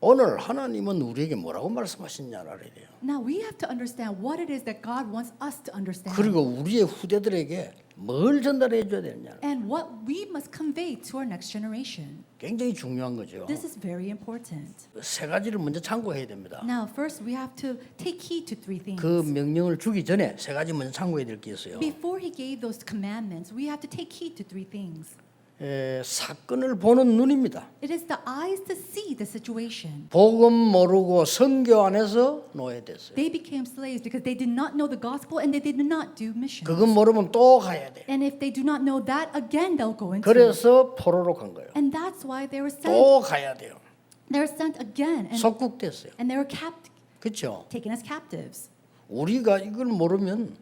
오늘 하나님은 우리에게 뭐라고 말씀하시냐를 알아야 돼요. Now we have to understand what it is that God wants us to understand. 그리고 우리의 후대들에게 뭘 전달해 줘야 되느냐. And what we must convey to our next generation. 굉장히 중요한 거죠. This is very important. 세 가지를 먼저 참고해야 됩니다. Now, first we have to take heed to three things. 그 명령을 주기 전에 세 가지 먼저 참고해야 될 게 있어요. Before he gave those commandments, we have to take heed to three things. 사건을 보는 눈입니다. It is the eyes to see the situation. 복음 모르고 선교 안에서 노예됐어요. They became slaves because they did not know the gospel and they did not do mission. 그건 모르면 또 가야 돼. And if they do not know that, again they'll go into it. 그래서 포로로 간 거예요. And that's why they were sent. 또 가야 돼요. They were sent again and 속국됐어요. they were 그렇죠? taken as captives. 우리가 이걸 모르면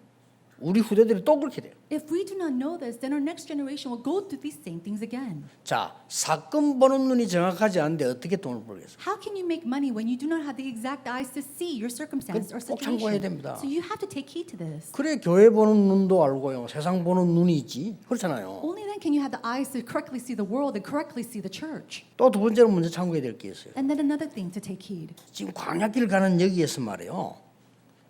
우리 후대들이 또 그렇게 돼요. If we do not know this, then our next generation will go through these same things again. 자, 사건 보는 눈이 정확하지 않은데 어떻게 돈을 벌겠어요? How can you make money when you do not have the exact eyes to see your circumstance or 꼭 참고해야 situation? 됩니다. So you have to take heed to this. 그래 교회 보는 눈도 알고요. 세상 보는 눈이 있지. 그렇잖아요. Only then can you have the eyes to correctly see the world and correctly see the church. 또 두 번째로 먼저 참고해야 될 게 있어요. And then another thing to take heed. 지금 광야길 가는 여기에서 말이에요.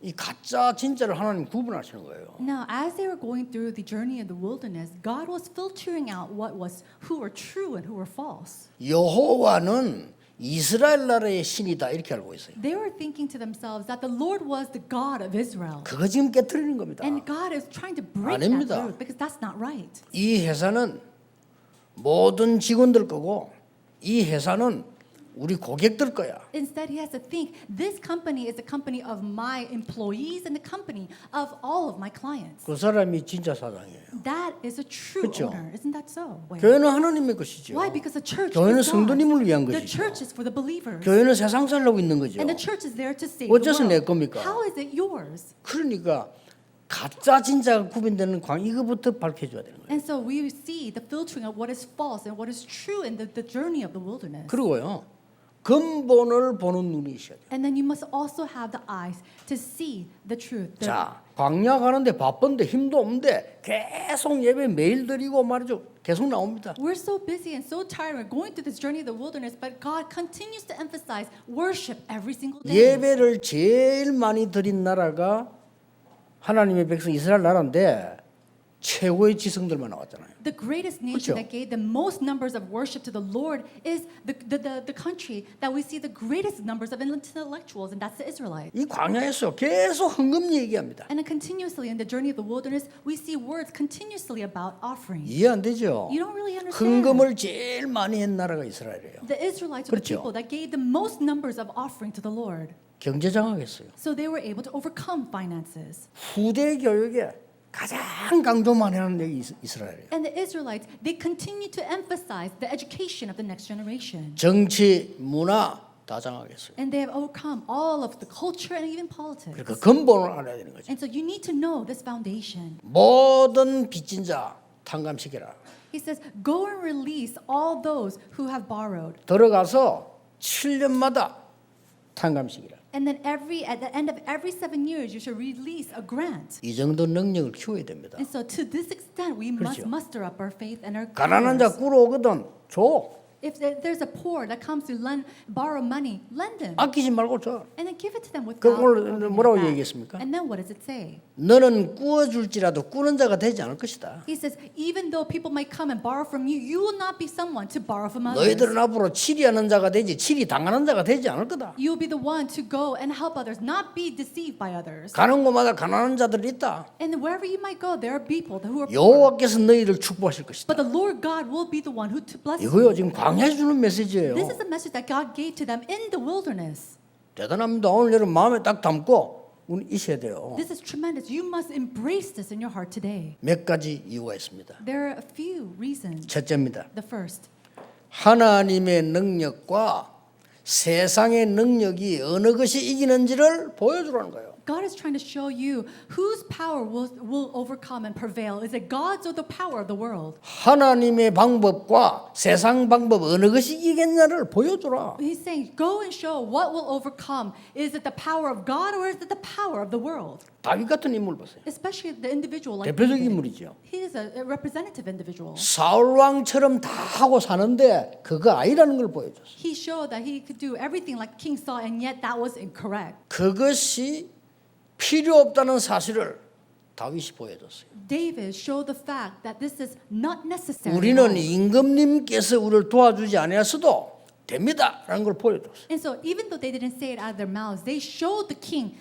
이 가짜 진짜를 하나님 구분하시는 거예요. Now, as they were going through the journey of the wilderness, God was filtering out who were true and who were false. 여호와는 이스라엘 나라의 신이다 이렇게 알고 있어요. They were thinking to themselves that the Lord was the God of Israel. 그거 지금 깨트리는 겁니다. And God is trying to break 아닙니다. that root because that's not right. 이 회사는 모든 직원들 거고 이 회사는 우리 고객들 거야. Instead, he has to think, this company is the company of my employees and the company of all of my clients. 그 사람이 진짜 사장이에요. That is a true 그렇죠? owner. Isn't that so? Wait. 교회는 하나님의 것이죠. Why? Because the church 교회는 is God. 성도님을 위한 The 것이죠. church is for the believers. 교회는 세상 살려고 있는 거죠. And the church is there to save 어째서 the 내 world. 겁니까? How is it yours? 그러니까 가짜 진짜가 구분되는 이거부터 밝혀줘야 되는 거예요. And so we see the filtering of what is false and what is true in the journey of the wilderness. 그리고요 근본을 보는 눈이 있어야 돼요. And then you must also have the eyes to see the truth. 자, 광야 가는데 바쁜데 힘도 없는데 계속 예배 매일 드리고 말이죠. 계속 나옵니다. We're so busy and so tired. We're going through this journey of the wilderness, but God continues to emphasize worship every single day. 예배를 제일 많이 드린 나라가 하나님의 백성 이스라엘 나라인데 최고의 지성들만 나왔잖아요. The greatest nation 그렇죠? that gave the most numbers of worship to the Lord is the country that we see the greatest numbers of intellectuals, and that's the Israelites. 이 광야에서 계속 헌금 얘기합니다. And then continuously in the journey of the wilderness, we see words continuously about offering. 이해 안 되죠? You don't really understand. 헌금을 제일 많이 한 나라가 이스라엘이에요. The Israelites were the 그렇죠? people that gave the most numbers of offering to the Lord. 경제 장악했어요. So they were able to overcome finances. 후대 교육에 가장 강조만 하는 게 이스라엘이에요. And the Israelites, they continue to emphasize the education of the next generation. 정치, 문화 다 장악했어요. And they have overcome all of the culture and even politics. 그러니까 근본을 알아야 되는 거죠. And so you need to know this foundation. 모든 빚진 자 탕감시켜라. He says, go and release all those who have borrowed. 들어가서 7년마다 탕감시키라. And then at the end of every 7 years, you should release a grant. 이 정도 능력을 키워야 됩니다. And so to this extent, we must 그렇죠. muster up our faith and our 가난한 자 courage. 꾸러오거든 줘. If there's a poor that comes to borrow money, lend them. 아끼지 말고 줘. And then give it to them without 그럼 오늘 holding it 뭐라고 back. 얘기했습니까? And then what does it say? 너는 꾸어줄지라도 꾸는 자가 되지 않을 것이다. He says, even though people might come and borrow from you, you will not be someone to borrow from others. 너희들은 앞으로 치리하는 자가 되지 치리 당하는 자가 되지 않을 거다. You'll be the one to go and help others, not be deceived by others. 가는 곳마다 가난한 자들이 있다. And wherever you might go, there are people who are poor. 여호와께서 너희를 축복하실 것이다. But the Lord God will be the one who to bless you. 이거요 지금 광야에 주는 메시지예요. This is the message that God gave to them in the wilderness. 대단합니다. 오늘 여러분 마음에 딱 담고 우리 있어야 돼요. This is tremendous. You must embrace this in your heart today. 몇 가지 이유가 있습니다. There are a few reasons. 첫째입니다. The first, 하나님의 능력과 세상의 능력이 어느 것이 이기는지를 보여주라는 거예요. God is trying to show you whose power will overcome and prevail. Is it God's or the power of the world? 하나님의 방법과 세상 방법 어느 것이 이기겠냐를 보여주라. He's saying, go and show what will overcome. Is it the power of God or is it the power of the world? 다윗 같은 인물 보세요. Especially the individual like 대표적인 David. 인물이죠. He is a representative individual. 사울 왕처럼 다 하고 사는데 그거 아니라는 걸 보여줬어요. He showed that he could do everything like King Saul, and yet that was incorrect. 그것이 필요 없다는 사실을 다윗이 보여줬어요. David showed the fact that this is not necessary. 우리는 임금님께서 우리를 도와주지 않았어도 됩니다라는 걸 보여줬어요. And so even though they didn't say it out of their mouths, they showed the king,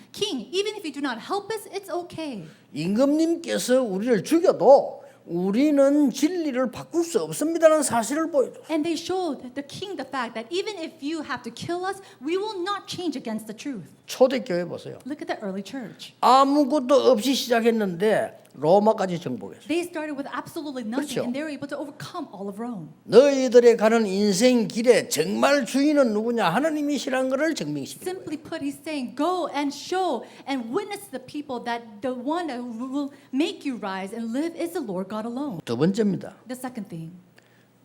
even if you do not help us, it's okay. 임금님께서 우리를 죽여도 우리는 진리를 바꿀 수 없습니다라는 사실을 보여줬어요. And they showed the king the fact that even if you have to kill us, we will not change against the truth. 초대교회 보세요. Look at the early church. 아무것도 없이 시작했는데 로마까지 정복했어요. They started with absolutely nothing, 그렇죠. and they were able to overcome all of Rome. 너희들의 가는 인생 길에 정말 주인은 누구냐? 하나님이시라는 것을 증명시키는 거예요. Simply put, he's saying, go and show and witness to the people that the one that will make you rise and live is the Lord God alone. 두 번째입니다. The second thing,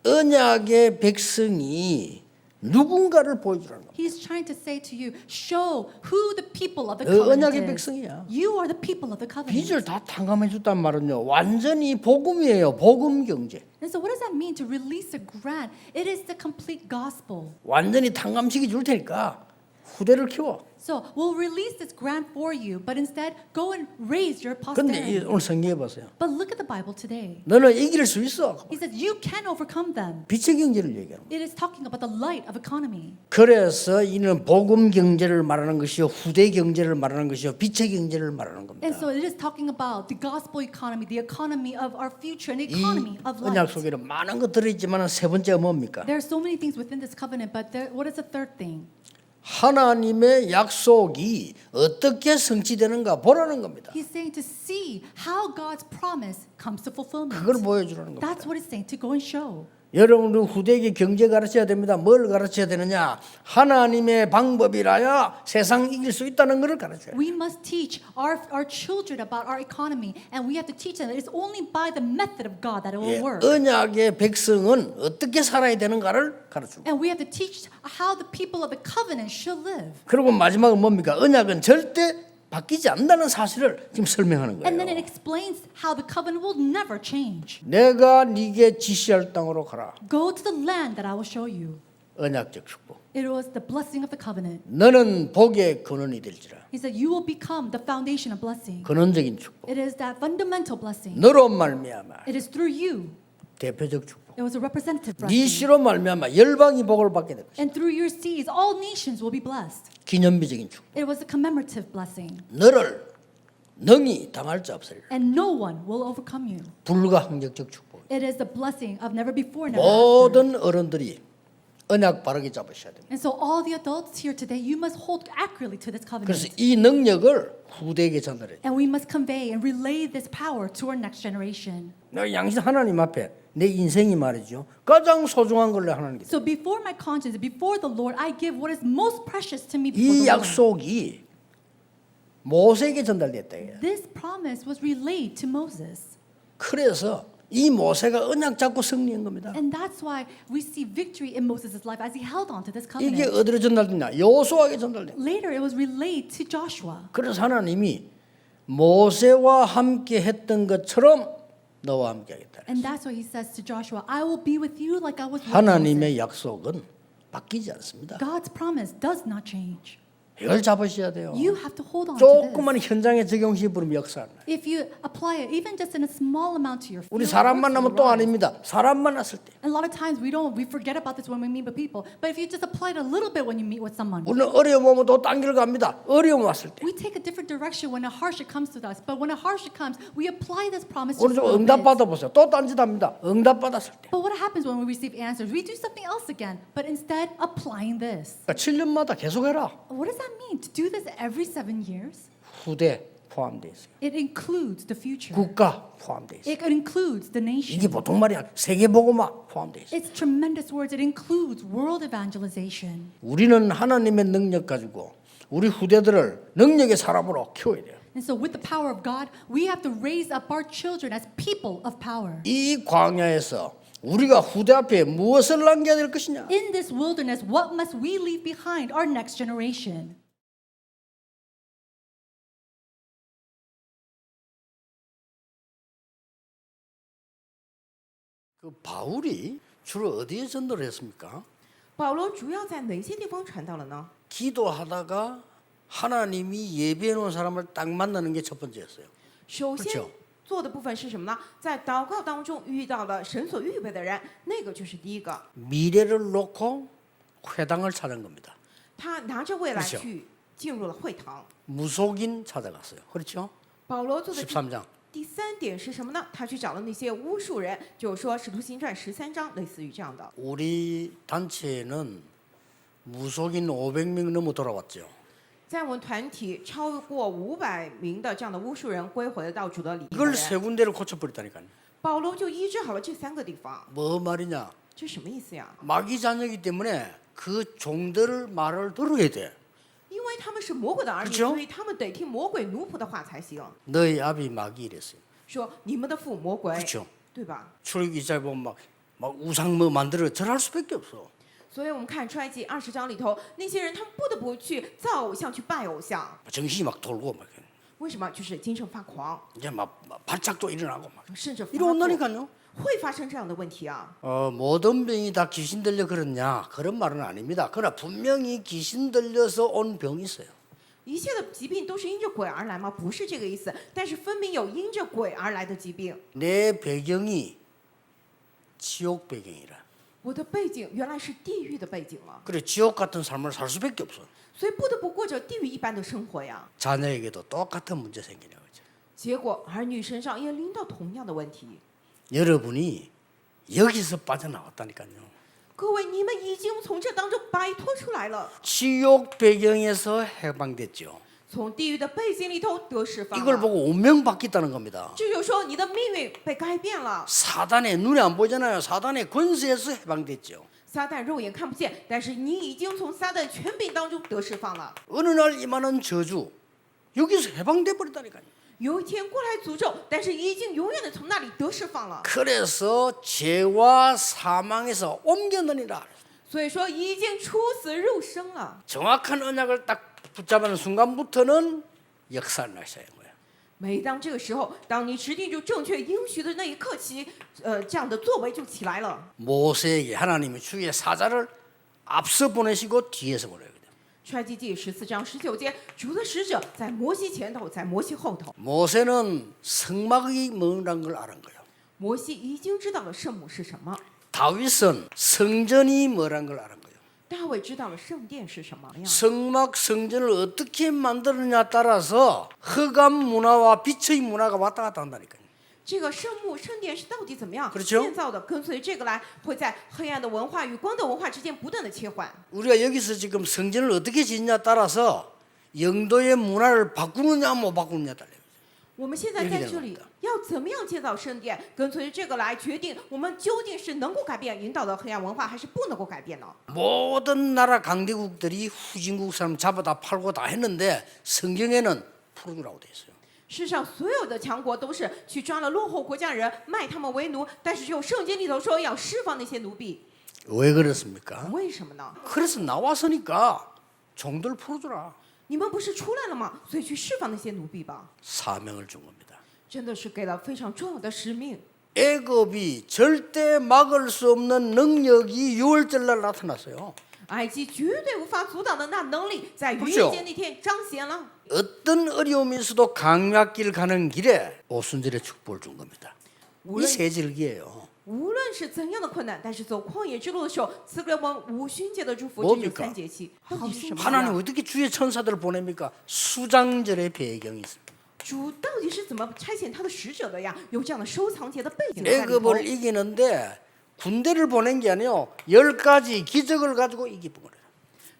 언약의 백성이 누군가를 보여주라는 겁니다. he's trying to say to you, show who the people of the 언약의 covenant is. 백성이야. You are the people of the covenant. 빚을 다 탕감해 줬단 말은요. 완전히 복음이에요. 복음 경제. And so what does that mean to release a grant? It is the complete gospel. 완전히 탕감시켜 줄 테니까 후대를 키워. So we'll release this grant for you, but instead go and raise your 근데 posterity. 오늘 성경에 보세요. But look at the Bible today. 너는 이길 수 있어. He says you can overcome them. 빛의 경제를 얘기하는 거예요. It is talking about the light of economy. 그래서 이는 복음 경제를 말하는 것이요, 후대 경제를 말하는 것이요, 빛의 경제를 말하는 겁니다. And so it is talking about the gospel economy, the economy of our future, and the 이 economy of 언약 light. 속에는 많은 것 들어있지만 세 번째가 뭡니까? There are so many things within this covenant, but what is the third thing? 하나님의 약속이 어떻게 성취되는가 보라는 겁니다. He's saying to see how God's promise comes to fulfillment. 그걸 보여주라는 겁니다. That's what it's saying, to go and show. 여러분들 후대에게 경제 가르쳐야 됩니다. 뭘 가르쳐야 되느냐? 하나님의 방법이라야 세상 이길 수 있다는 것을 가르쳐야 돼요. We must teach our children about our economy, and we have to teach them that it's only by the method of God that it will 예, work. 언약의 백성은 어떻게 살아야 되는가를 가르칩니다. And we have to teach how the people of the covenant should live. 그리고 마지막은 뭡니까? 언약은 절대 바뀌지 않는다는 사실을 지금 설명하는 And then it 거예요. explains how the covenant will never change. 내가 네게 지시할 땅으로 가라. Go to the land that I will show you. 언약적 축복. It was the blessing of the covenant. 너는 복의 근원이 될지라. He said, you will become the foundation of blessing. 근원적인 축복. It is that fundamental blessing. 너로 말미암아 It is through you. 대표적 축복. It was a representative 네 blessing. 씨로 말미암아 열방이 복을 받게 될 것이다. And through your seeds, all nations will be blessed. 기념비적인 축복. It was a commemorative blessing. 너를 능히 당할 자 없으리라. And no one will overcome you. 불가항력적 축복. It is the blessing of never before, never after. 모든 어른들이 언약 바르게 잡으셔야 됩니다. And so all the adults here today, you must hold accurately to this 그래서 covenant. 이 능력을 후대에게 전달해. And we must convey and relay this power to our next generation. 내가 양심 하나님 앞에 내 인생이 말이죠. 가장 소중한 걸 내 하나님께. So before my conscience, before the Lord, I give what is most precious to me before 이 the Lord. 약속이 모세에게 전달됐다. 이거야. This promise was relayed to Moses. 그래서 이 모세가 언약 잡고 승리한 겁니다. And that's why we see victory in Moses' life as he held on to this 이게 covenant. 어디로 전달됐냐? 여호수아에게 전달된. Later, it was relayed to Joshua. 그래서 하나님이 모세와 함께 했던 것처럼 너와 함께 하겠다. And that's why he says to Joshua, I will be with you like I was with Moses. 하나님의 약속은 바뀌지 않습니다. God's promise does not change. 이걸 잡으셔야 돼요. You have to hold on to this. 조그만 현장에 적용시 부르면 역사는. If you apply it, even just in a small amount to your field, 우리 사람 it works 만나면 for 또 your life. 아닙니다. 사람 만났을 때. And a lot of times we forget about this when we meet with people. But if you just apply it a little bit when you meet with someone, 우리는 어려움 오면 또 딴 길 갑니다. 어려움 왔을 때. we take a different direction when a hardship comes to us. But when a hardship comes, we apply this promise 우리 just 좀 a little 응답 bit. 받아보세요. 또 딴 짓 합니다. 응답 받았을 때. But what happens when we receive answers? We do something else again, but instead applying this. 그러니까 7년마다 계속해라. What does that mean? To do this every 7 years? 후대 포함되어 있어요. It includes the future. 국가 포함되어 있어요. It includes the nation. 이게 보통 말이 아니라 세계복음화 포함되어 있어요. It's tremendous words. It includes world evangelization. 우리는 하나님의 능력 가지고 우리 후대들을 능력의 사람으로 키워야 돼요. And so with the power of God, we have to raise up our children as people of power. 이 광야에서 우리가 후대 앞에 무엇을 남겨야 될 것이냐? In this wilderness, what must we leave behind our next generation? 그 바울이 주로 어디에 전도를 했습니까? 保罗主要在哪些地方传道了呢？ 기도하다가 하나님이 예비해 놓은 사람을 딱 만나는 게 첫 번째였어요. 首先 그렇죠 做的部分是什么呢？在祷告当中遇到了神所预备的人，那个就是第一个。 미래를 놓고 회당을 찾은 겁니다. 他拿着未来 그렇죠 去进入了会堂。 무속인 찾아갔어요. 그렇죠? 保罗做的 13장. 第三点是什么呢？他去找了那些巫术人，就是说《使徒行传》13章，类似于这样的。 우리 단체에는 무속인 500명 넘어 돌아왔죠. 在我们团体超过500名的这样的巫术人归回到主的里面的 이걸 人， 세 군데를 고쳐버렸다니까요. 保罗就医治好了这3个地方。 뭐 말이냐? 这什么意思呀？ 마귀 자녀이기 때문에 그 종들 말을 들어야 돼. 因为他们是魔鬼的儿女， 그렇죠 所以他们得听魔鬼奴仆的话才行。 너희 아비 마귀 이랬어요. 说你们的父魔鬼， 그렇죠. 对吧？ 출애굽기 잘 보면 막 우상 뭐 만들어 절할 수밖에 없어. 所以我们看出埃及20章里头，那些人他们不得不去造偶像，去拜偶像。 정신이 막 돌고 막 为什么？就是精神发狂， 이제 막 발작도 일어나고 막 甚至发作， 이런다니까요. 会发生这样的问题啊！ 모든 병이 다 귀신 들려 그렇냐? 그런 말은 아닙니다. 그러나 분명히 귀신 들려서 온 병이 있어요. 一切的疾病都是因着鬼而来吗？不是这个意思，但是分明有因着鬼而来的疾病。 내 배경이 지옥 배경이라. 我的背景原来是地狱的背景了， 그래 지옥 같은 삶을 살 수밖에 없어. 所以不得不过着地狱一般的生活呀。 자녀에게도 똑같은 문제 생기는 거죠. 结果儿女身上也临到同样的问题。 여러분이 여기서 빠져나왔다니까요. 各位，你们已经从这当中摆脱出来了， 지옥 배경에서 해방됐죠. 从地狱的背景里头得释放 이걸 了。 보고 운명 바뀌었다는 겁니다. 这就说你的命运被改变了。 사단의 눈에 안 보이잖아요. 사단의 권세에서 해방됐죠. 撒旦肉眼看不见，但是你已经从撒旦权柄当中得释放了。 어느 날 임하는 저주 여기서 해방돼 버렸다니까요. 有一天过来诅咒，但是已经永远的从那里得释放了。 그래서 죄와 사망에서 옮겨느니라. 所以说已经出死入生了。 정확한 언약을 딱 붙잡는 순간부터는 역사를 나시는 거예요. 每当这个时候，当你指定住正确应许的那一刻起，这样的作为就起来了。 모세에게 하나님이 주의 사자를 앞서 보내시고 뒤에서 보내거든요. 出埃及记14章19节，主的使者在摩西前头，在摩西后头。 모세는 성막이 뭐란 걸 아는 거예요. 摩西已经知道了圣母是什么， 다윗은 성전이 뭐란 걸 아는 거예요. 大卫知道了圣殿是什么样。 성막 성전을 어떻게 만드느냐에 따라서 흑암 문화와 빛의 문화가 왔다 갔다 한다니까요. 这个圣幕圣殿是到底怎么样 그렇죠 建造的？跟随这个来，会在黑暗的文化与光的文化之间不断的切换。 우리가 여기서 지금 성전을 어떻게 짓냐에 따라서 영도의 문화를 바꾸느냐 못 바꾸느냐에 달려요. 我们现在在这里要怎么样建造圣殿？跟随这个来决定，我们究竟是能够改变引导的黑暗文化，还是不能够改变呢？ 모든 나라 강대국들이 후진국 사람 잡아다 팔고 다 했는데 성경에는 풀어주라고 돼 있어요. 世上所有的强国都是去抓了落后国家人，卖他们为奴，但是只有圣经里头说要释放那些奴婢。 왜 그렇습니까? 为什么呢？ 그래서 나왔으니까 종들 풀어주라. 你们不是出来了吗？所以去释放那些奴婢吧。 사명을 준 겁니다. 真的是给了非常重要的使命。 애굽이 절대 막을 수 없는 능력이 6월절날 나타났어요. 埃及绝对无法阻挡的那能力，在逾越 그렇죠 节那天彰显了。 어떤 어려움이 있어도 강약길 가는 길에 오순절의 축복을 준 겁니다. 이 물론- 세 절기예요. 无论是怎样的困难，但是走旷野之路的时候，赐给我们五旬节的祝福。 뭡니까 这是三节气，到底是什么 하나님 呀？ 어떻게 주의 천사들을 보냅니까? 수장절의 배경이 있습니다. 主到底是怎么差遣他的使者的呀？有这样的收藏节的背景在里头。 애굽을 이기는데 군대를 보낸 게 아니요 10가지 기적을 가지고 이긴 거예요.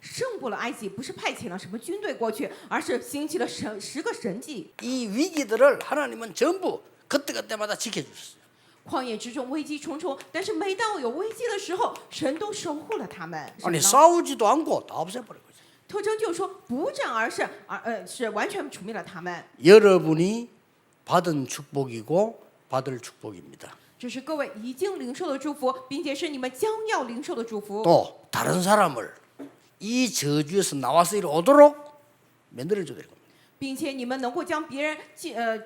胜过了埃及，不是派遣了什么军队过去，而是兴起了10个神迹。 이 위기들을 하나님은 전부 그때그때마다 지켜주셨어요. 旷野之中危机重重，但是每当有危机的时候，神都守护了他们。什么 아니 呢？ 싸우지도 않고 다 없애버린 거죠. 特征就是说不战而胜，是完全除灭了他们。 여러분이 받은 축복이고 받을 축복입니다. 这是各位已经领受的祝福，并且是你们将要领受的祝福。 또 다른 사람을 이 저주에서 나와서 이리 오도록 만들어줘야 되는 겁니다. 并且你们能够将别人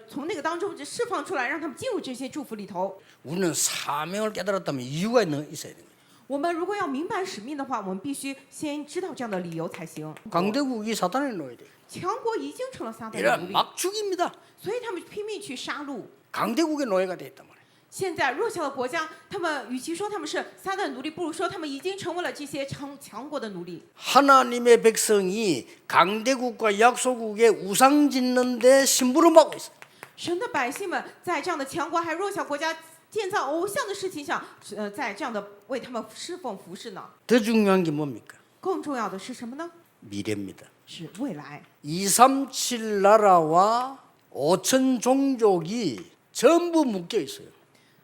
从那个当中释放出来，让他们进入这些祝福里头。 우리는 사명을 깨달았다면 이유가 있어야 됩니다. 我们如果要明白使命的话，我们必须先知道这样的理由才行。 강대국이 사단에 놓여야 돼요. 强国已经成了撒旦的 이런 奴隶， 막 죽입니다. 所以他们拼命去杀戮。 강대국의 노예가 돼 있단 말이에요. 现在弱小的国家，他们与其说他们是撒旦的奴隶，不如说他们已经成为了这些强国的奴隶。 하나님의 백성이 강대국과 약소국의 우상 짓는데 심부름하고 있어요. 神的百姓们在这样的强国还弱小国家建造偶像的事情上，在这样的为他们侍奉服侍呢。 더 중요한 게 뭡니까? 更重要的是什么呢？ 미래입니다. 是未来。 237 나라와 5천 종족이 전부 묶여 있어요.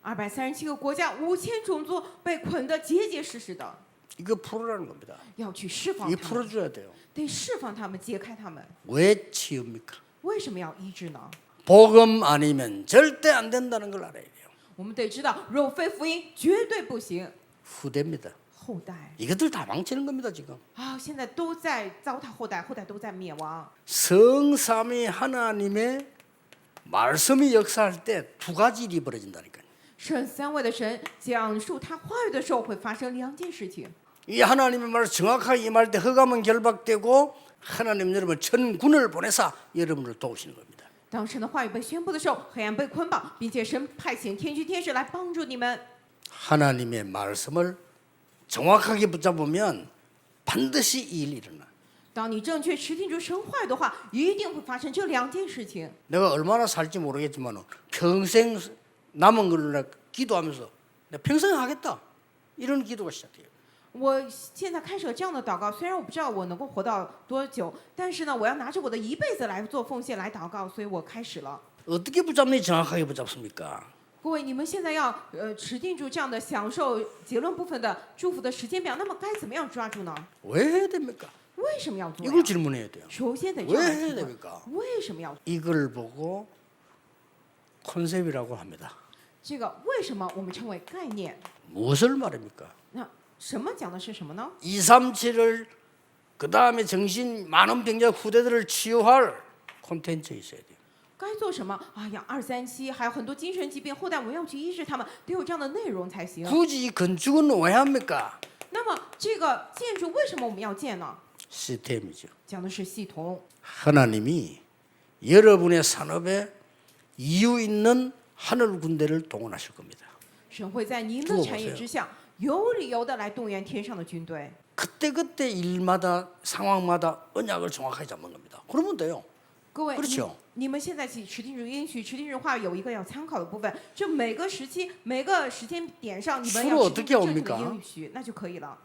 237个国家，5000种族被捆得结结实实的， 이거 풀으라는 겁니다. 要去释放 이 他们， 풀어줘야 돼요. 得释放他们，解开他们。 왜 치유입니까? 为什么要医治呢？ 복음 아니면 절대 안 된다는 걸 알아야 돼요. 我们得知道，若非福音，绝对不行。 후대입니다. 后代 이것들 다 망치는 겁니다 지금. 啊，现在都在糟蹋后代，后代都在灭亡。 성삼위 하나님의 말씀이 역사할 때 두 가지 일이 벌어진다니까요. 圣三位的神讲述他话语的时候，会发生两件事情。 이 하나님의 말을 정확하게 임할 때 흑암은 결박되고 하나님 여러분 천군을 보내사 여러분을 도우시는 겁니다. 当神的话语被宣布的时候，黑暗被捆绑，并且神派遣天军天使来帮助你们。 하나님의 말씀을 정확하게 붙잡으면 반드시 이 일이 일어나. 当你正确持定住神话语的话，一定会发生这两件事情。 내가 얼마나 살지 모르겠지만 평생 남은 걸로 내가 기도하면서 내가 평생 하겠다 이런 기도가 시작돼요. 我现在开始了这样的祷告，虽然我不知道我能够活到多久，但是呢，我要拿着我的一辈子来做奉献来祷告，所以我开始了。 어떻게 붙잡니 정확하게 붙잡습니까? 各位，你们现在要持定住这样的享受结论部分的祝福的时间表，那么该怎么样抓住呢？ 왜 해야 됩니까? 为什么要做呀？ 이걸 질문해야 돼요. 首先得这 왜 样来 해야 提问 됩니까? 为什么要 이걸 보고 콘셉트라고 합니다. 这个？为什么我们称为概念？ 무엇을 말합니까? 那什么讲的是什么呢？ 237을 그 다음에 정신 많은 병자 후대들을 치유할 콘텐츠 있어야 돼요. 该做什么？哎呀，237还有很多精神疾病，后代我们要去医治他们，得有这样的内容才行。 굳이 이 건축은 왜 합니까? 那么这个建筑为什么我们要建呢？ 시스템이죠. 讲的是系统。 하나님이 여러분의 산업에 이유 있는 하늘 군대를 동원하실 겁니다. 神会在您的产业之下，有理由的来动员天上的军队。 그때그때 일마다 상황마다 언약을 정확하게 잡는 겁니다. 그러면 돼요. 各位， 그렇죠 你们现在起持定主应许、持定主话有一个要参考的部分，就每个时期、每个时间点上，你们 주로 要持 어떻게 定正确的 옵니까 应许，那就可以了。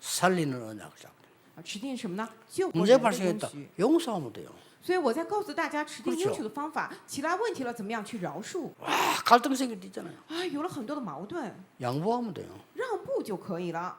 살리는 언약을 잡는. 啊，持定什么呢？救活 문제 人的应 발생했다. 许。 용서하면 돼요. 所以我在告诉大家持定 그렇죠 应许的方法。起来问题了，怎么样去饶恕？ 와 갈등 생길 때 있잖아요. 啊，有了很多的矛盾， 양보하면 돼요. 让步就可以了。